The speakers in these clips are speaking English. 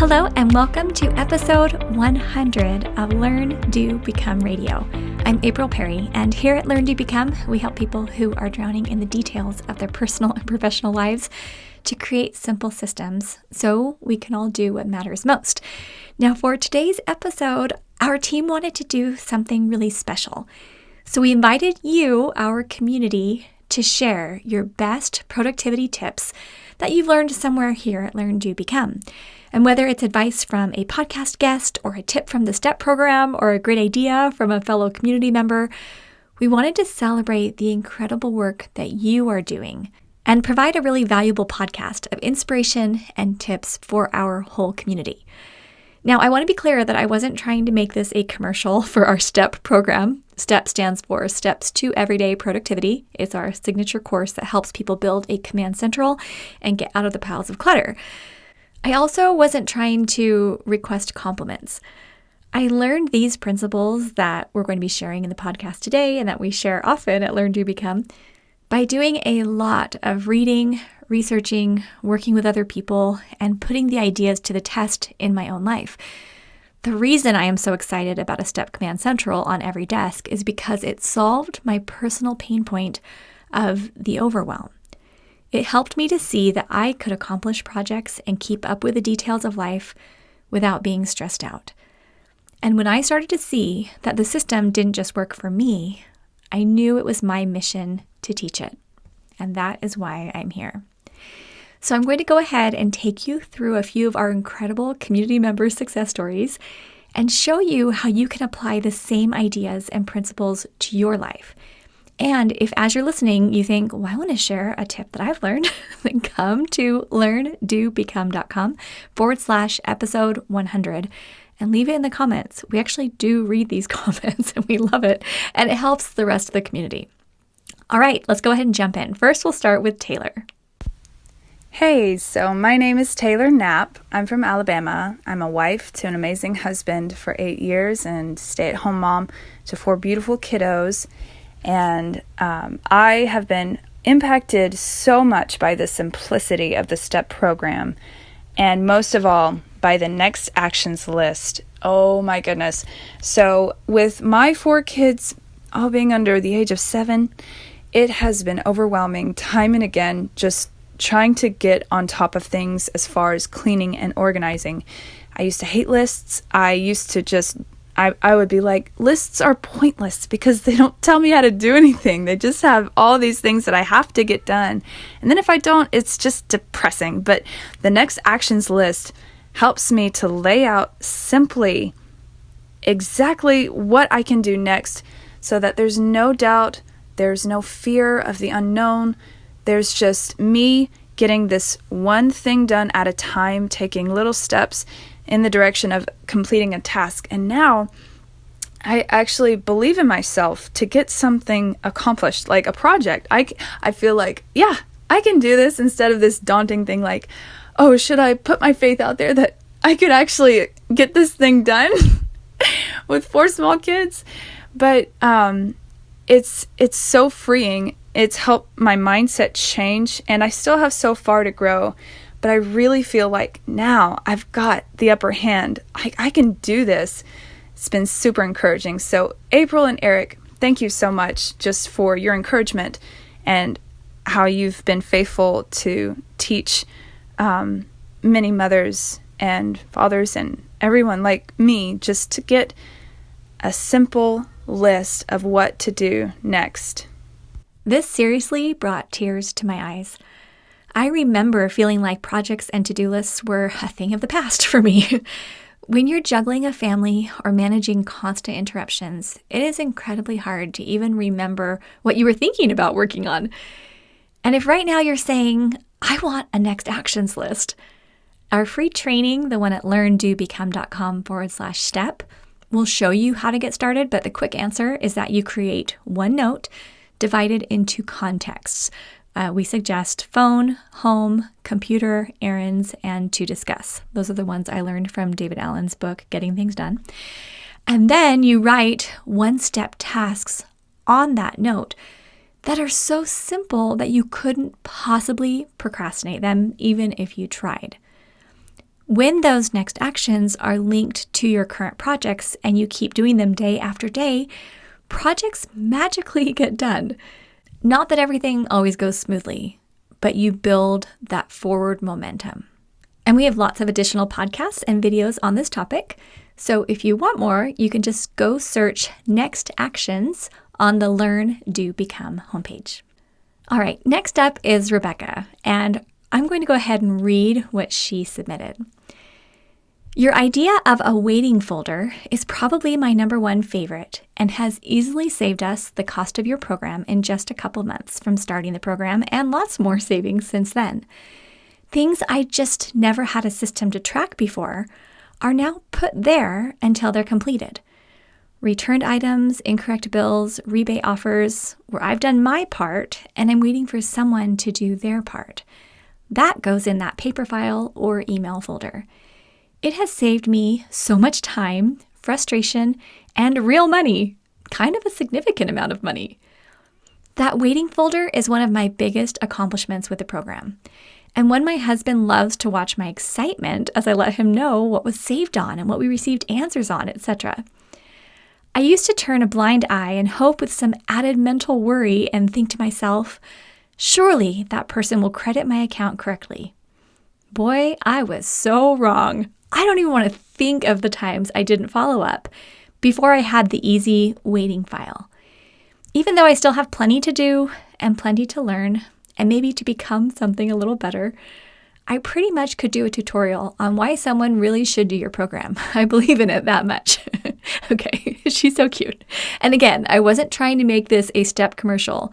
Hello and welcome to episode 100 of Learn, Do, Become Radio. I'm April Perry, and here at Learn, Do, Become, we help people who are drowning in the details of their personal and professional lives to create simple systems so we can all do what matters most. Now, for today's episode, our team wanted to do something really special. So we invited you, our community, to share your best productivity tips that you've learned somewhere here at Learn, Do, Become. And whether it's advice from a podcast guest or a tip from the STEP program or a great idea from a fellow community member, we wanted to celebrate the incredible work that you are doing and provide a really valuable podcast of inspiration and tips for our whole community. Now, I want to be clear that I wasn't trying to make this a commercial for our STEP program. STEP stands for Steps to Everyday Productivity. It's our signature course that helps people build a command central and get out of the piles of clutter. I also wasn't trying to request compliments. I learned these principles that we're going to be sharing in the podcast today and that we share often at Learn, Do, Become by doing a lot of reading, researching, working with other people, and putting the ideas to the test in my own life. The reason I am so excited about a STEP Command Central on every desk is because it solved my personal pain point of the overwhelm. It helped me to see that I could accomplish projects and keep up with the details of life without being stressed out. And when I started to see that the system didn't just work for me, I knew it was my mission to teach it. And that is why I'm here. So I'm going to go ahead and take you through a few of our incredible community members' success stories and show you how you can apply the same ideas and principles to your life. And if as you're listening, you think, well, I want to share a tip that I've learned, then come to learndobecome.com/episode 100 and leave it in the comments. We actually do read these comments and we love it. And it helps the rest of the community. All right, let's go ahead and jump in. First, we'll start with Taylor. Hey, so my name is Taylor Knapp. I'm from Alabama. I'm a wife to an amazing husband for 8 years and stay-at-home mom to 4 beautiful kiddos. And I have been impacted so much by the simplicity of the STEP program, and most of all, by the next actions list. Oh my goodness. So with my 4 kids all being under the age of 7, it has been overwhelming time and again, just trying to get on top of things as far as cleaning and organizing. I used to hate lists. I would be like, lists are pointless because they don't tell me how to do anything. They just have all these things that I have to get done. And then if I don't, it's just depressing. But the next actions list helps me to lay out simply exactly what I can do next so that there's no doubt, there's no fear of the unknown. There's just me getting this one thing done at a time, taking little steps in the direction of completing a task. And now I actually believe in myself to get something accomplished, like a project. I feel like, yeah, I can do this instead of this daunting thing like, oh, should I put my faith out there that I could actually get this thing done with 4 small kids? But it's so freeing. It's helped my mindset change, and I still have so far to grow. But I really feel like now I've got the upper hand. I can do this. It's been super encouraging. So April and Eric, thank you so much just for your encouragement and how you've been faithful to teach many mothers and fathers and everyone like me just to get a simple list of what to do next. This seriously brought tears to my eyes. I remember feeling like projects and to-do lists were a thing of the past for me. When you're juggling a family or managing constant interruptions, it is incredibly hard to even remember what you were thinking about working on. And if right now you're saying, I want a next actions list, our free training, the one at learndobecome.com/step, will show you how to get started. But the quick answer is that you create one note divided into contexts. We suggest phone, home, computer, errands, and to discuss. Those are the ones I learned from David Allen's book, Getting Things Done. And then you write one-step tasks on that note that are so simple that you couldn't possibly procrastinate them even if you tried. When those next actions are linked to your current projects and you keep doing them day after day, projects magically get done. Not that everything always goes smoothly, but you build that forward momentum. And we have lots of additional podcasts and videos on this topic. So if you want more, you can just go search Next Actions on the Learn, Do, Become homepage. All right, next up is Rebecca, and I'm going to go ahead and read what she submitted. Your idea of a waiting folder is probably my number one favorite and has easily saved us the cost of your program in just a couple months from starting the program and lots more savings since then. Things I just never had a system to track before are now put there until they're completed. Returned items, incorrect bills, rebate offers, where I've done my part and I'm waiting for someone to do their part. That goes in that paper file or email folder. It has saved me so much time, frustration, and real money, kind of a significant amount of money. That waiting folder is one of my biggest accomplishments with the program, and one my husband loves to watch my excitement as I let him know what was saved on and what we received answers on, etc. I used to turn a blind eye and hope with some added mental worry and think to myself, surely that person will credit my account correctly. Boy, I was so wrong. I don't even want to think of the times I didn't follow up before I had the easy waiting file. Even though I still have plenty to do and plenty to learn and maybe to become something a little better, I pretty much could do a tutorial on why someone really should do your program. I believe in it that much. Okay, she's so cute. And again, I wasn't trying to make this a step commercial,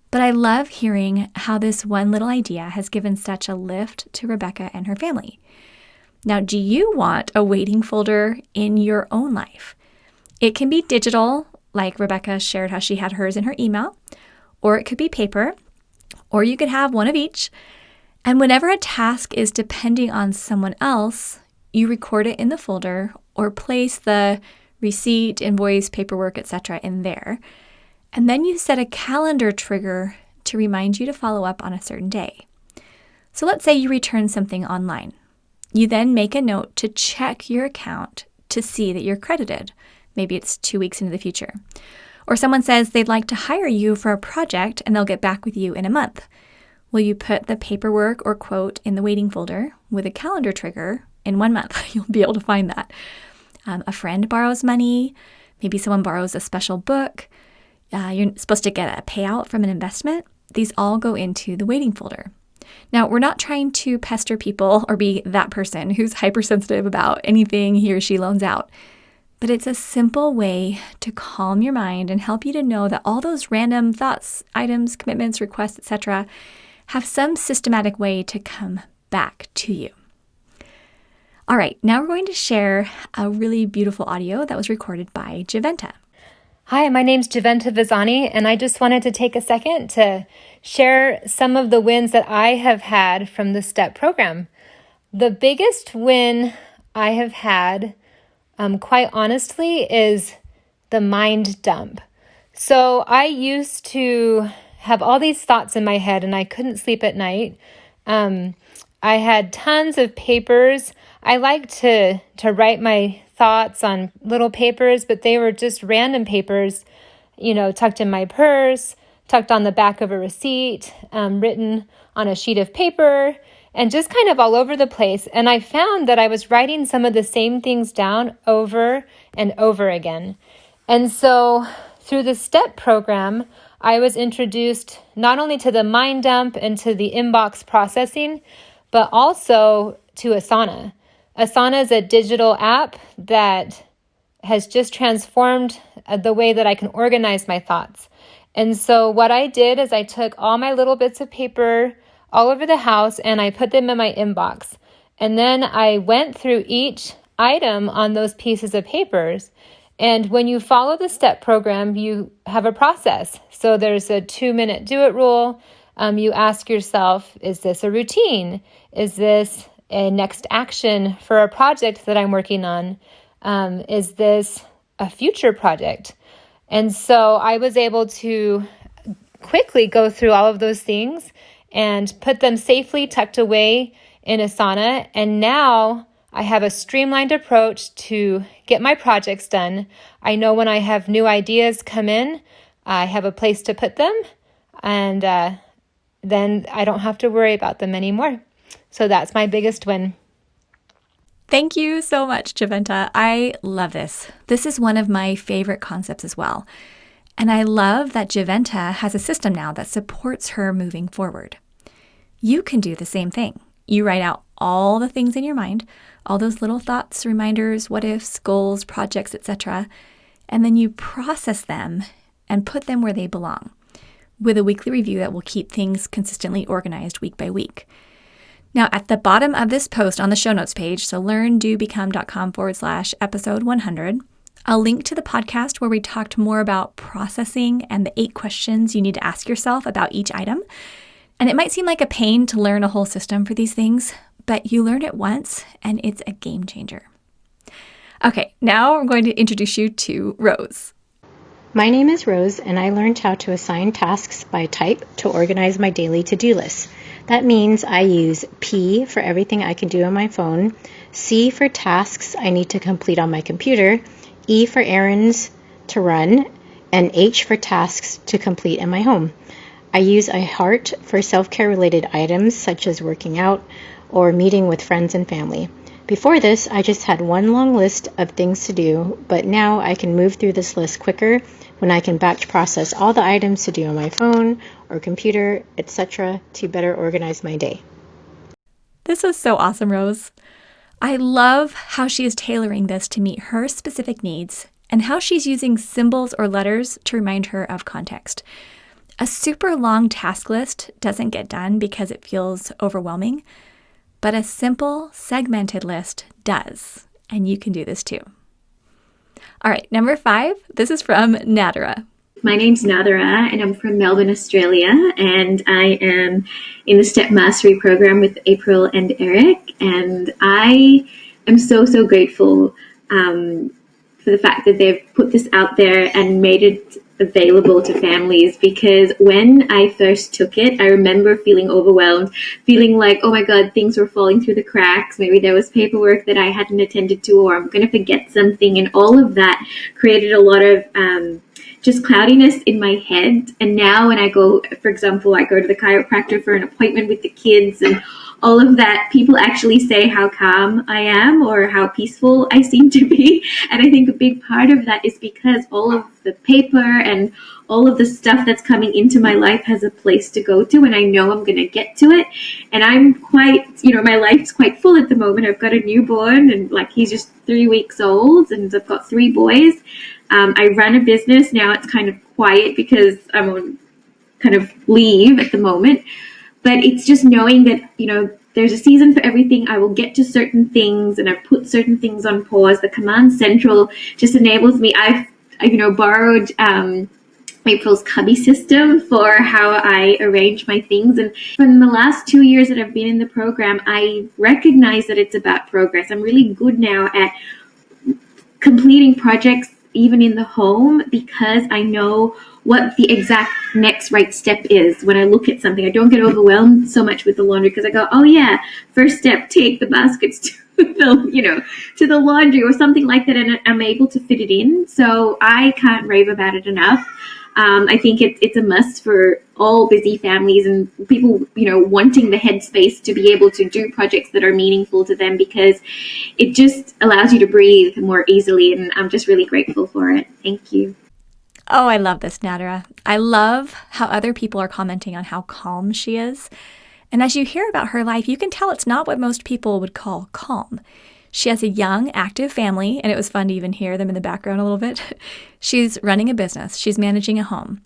but I love hearing how this one little idea has given such a lift to Rebecca and her family. Now, do you want a waiting folder in your own life? It can be digital, like Rebecca shared how she had hers in her email, or it could be paper, or you could have one of each. And whenever a task is depending on someone else, you record it in the folder or place the receipt, invoice, paperwork, etc. in there. And then you set a calendar trigger to remind you to follow up on a certain day. So let's say you return something online. You then make a note to check your account to see that you're credited. Maybe it's 2 weeks into the future. Or someone says they'd like to hire you for a project and they'll get back with you in a month. Well, you put the paperwork or quote in the waiting folder with a calendar trigger in 1 month. You'll be able to find that. A friend borrows money. Maybe someone borrows a special book. You're supposed to get a payout from an investment. These all go into the waiting folder. Now, we're not trying to pester people or be that person who's hypersensitive about anything he or she loans out. But it's a simple way to calm your mind and help you to know that all those random thoughts, items, commitments, requests, etc. have some systematic way to come back to you. All right, now we're going to share a really beautiful audio that was recorded by Javenta. Hi, my name's Javenta Vizani, and I just wanted to take a second to share some of the wins that I have had from the STEP program. The biggest win I have had, quite honestly, is the mind dump. So I used to have all these thoughts in my head, and I couldn't sleep at night. I had tons of papers. I like to write my thoughts on little papers, but they were just random papers, tucked in my purse, tucked on the back of a receipt, written on a sheet of paper, and just kind of all over the place. And I found that I was writing some of the same things down over and over again. And so through the STEP program, I was introduced not only to the mind dump and to the inbox processing, but also to Asana. Asana is a digital app that has just transformed the way that I can organize my thoughts. And so what I did is I took all my little bits of paper all over the house and I put them in my inbox. And then I went through each item on those pieces of papers. And when you follow the STEP program, you have a process. So there's a 2-minute do it rule. You ask yourself, is this a routine? Is this a next action for a project that I'm working on? Is this a future project? And so I was able to quickly go through all of those things and put them safely tucked away in Asana, and now I have a streamlined approach to get my projects done. I know when I have new ideas come in, I have a place to put them, and then I don't have to worry about them anymore. So that's my biggest win. Thank you so much, Juventa. I love this. This is one of my favorite concepts as well. And I love that Juventa has a system now that supports her moving forward. You can do the same thing. You write out all the things in your mind, all those little thoughts, reminders, what ifs, goals, projects, etc., and then you process them and put them where they belong, with a weekly review that will keep things consistently organized week by week. Now, at the bottom of this post on the show notes page, so learndobecome.com/episode 100, I'll link to the podcast where we talked more about processing and the 8 questions you need to ask yourself about each item. And it might seem like a pain to learn a whole system for these things, but you learn it once and it's a game changer. Okay, now I'm going to introduce you to Rose. My name is Rose, and I learned how to assign tasks by type to organize my daily to-do list. That means I use P for everything I can do on my phone, C for tasks I need to complete on my computer, E for errands to run, and H for tasks to complete in my home. I use a heart for self-care related items such as working out or meeting with friends and family. Before this, I just had one long list of things to do, but now I can move through this list quicker when I can batch process all the items to do on my phone or computer, etc., to better organize my day. This is so awesome, Rose. I love how she is tailoring this to meet her specific needs and how she's using symbols or letters to remind her of context. A super long task list doesn't get done because it feels overwhelming, but a simple, segmented list does, and you can do this too. All right, number 5, this is from Nadara. My name's Nadara, and I'm from Melbourne, Australia, and I am in the Step Mastery program with April and Eric, and I am so grateful for the fact that they've put this out there and made it available to families, because when I first took it, I remember feeling overwhelmed, feeling like, oh my God, things were falling through the cracks. Maybe there was paperwork that I hadn't attended to, or I'm going to forget something. And all of that created a lot of just cloudiness in my head. And now when I go, for example, I go to the chiropractor for an appointment with the kids and all of that, people actually say how calm I am or how peaceful I seem to be. And I think a big part of that is because all of the paper and all of the stuff that's coming into my life has a place to go to, and I know I'm going to get to it. And I'm quite, my life's quite full at the moment. I've got a newborn, and he's just 3 weeks old, and I've got 3 boys. I run a business. Now it's kind of quiet because I'm on kind of leave at the moment. But it's just knowing that, there's a season for everything. I will get to certain things, and I've put certain things on pause. The Command Central just enables me. I've borrowed April's Cubby system for how I arrange my things. And from the last 2 years that I've been in the program, I recognize that it's about progress. I'm really good now at completing projects even in the home, because I know what the exact next right step is. When I look at something, I don't get overwhelmed so much with the laundry, because I go, oh yeah, first step, take the baskets to the laundry or something like that, and I'm able to fit it in. So I can't rave about it enough. I think it's a must for all busy families and people, wanting the headspace to be able to do projects that are meaningful to them, because it just allows you to breathe more easily. And I'm just really grateful for it. Thank you. Oh, I love this, Nadara. I love how other people are commenting on how calm she is. And as you hear about her life, you can tell it's not what most people would call calm. She has a young, active family, and it was fun to even hear them in the background a little bit. She's running a business. She's managing a home.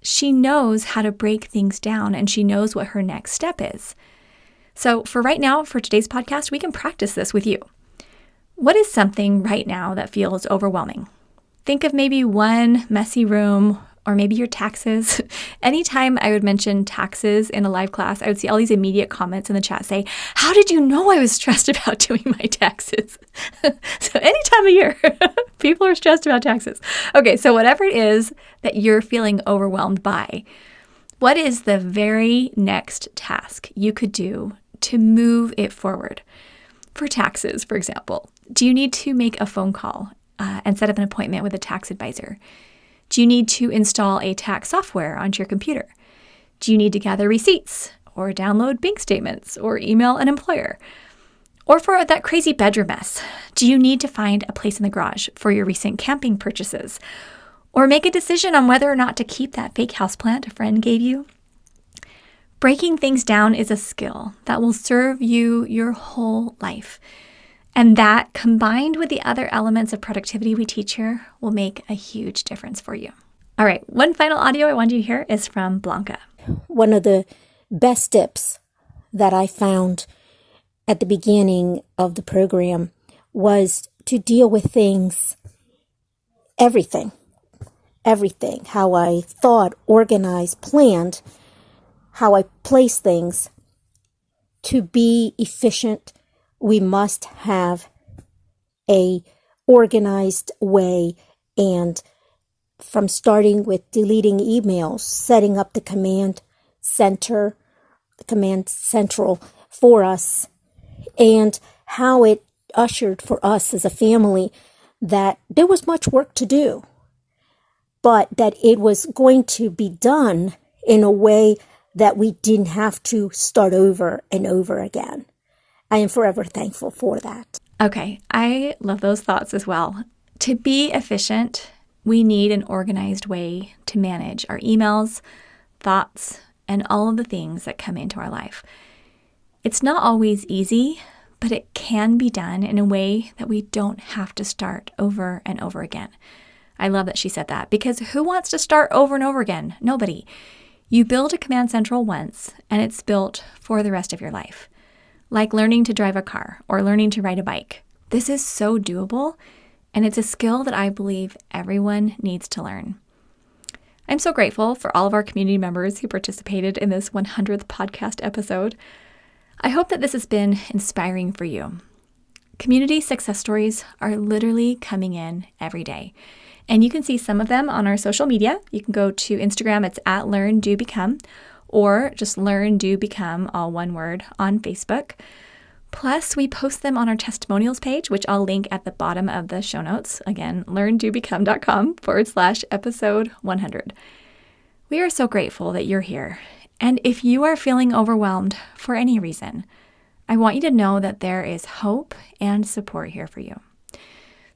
She knows how to break things down, and she knows what her next step is. So for right now, for today's podcast, we can practice this with you. What is something right now that feels overwhelming? Think of maybe one messy room, or maybe your taxes. Anytime I would mention taxes in a live class, I would see all these immediate comments in the chat say, how did you know I was stressed about doing my taxes? So any time of year, people are stressed about taxes. Okay, so whatever it is that you're feeling overwhelmed by, what is the very next task you could do to move it forward. For taxes, for example, do you need to make a phone call and set up an appointment with a tax advisor? Do you need to install a tax software onto your computer? Do you need to gather receipts or download bank statements or email an employer? Or for that crazy bedroom mess, do you need to find a place in the garage for your recent camping purchases? Or make a decision on whether or not to keep that fake houseplant a friend gave you? Breaking things down is a skill that will serve you your whole life. And that, combined with the other elements of productivity we teach here, will make a huge difference for you. All right, one final audio I want you to hear is from Blanca. One of the best tips that I found at the beginning of the program was to deal with things, everything, how I thought, organized, planned, how I place things. To be efficient, we must have a organized way, and from starting with deleting emails, setting up the command central for us, and how it ushered for us as a family that there was much work to do, but that it was going to be done in a way that we didn't have to start over and over again. I am forever thankful for that. Okay, I love those thoughts as well. To be efficient, we need an organized way to manage our emails, thoughts, and all of the things that come into our life. It's not always easy, but it can be done in a way that we don't have to start over and over again. I love that she said that, because who wants to start over and over again? Nobody. You build a command central once, and it's built for the rest of your life. Like learning to drive a car or learning to ride a bike. This is so doable, and it's a skill that I believe everyone needs to learn. I'm so grateful for all of our community members who participated in this 100th podcast episode. I hope that this has been inspiring for you. Community success stories are literally coming in every day, and you can see some of them on our social media. You can go to Instagram, it's @LearnDoBecome, or just Learn Do Become, all one word, on Facebook. Plus, we post them on our testimonials page, which I'll link at the bottom of the show notes. Again, learndobecome.com/episode 100. We are so grateful that you're here. And if you are feeling overwhelmed for any reason, I want you to know that there is hope and support here for you.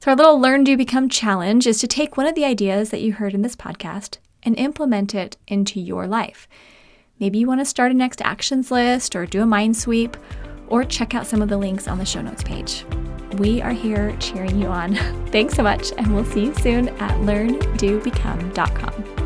So our little Learn Do Become challenge is to take one of the ideas that you heard in this podcast and implement it into your life. Maybe you want to start a next actions list or do a mind sweep, or check out some of the links on the show notes page. We are here cheering you on. Thanks so much, and we'll see you soon at learndobecome.com.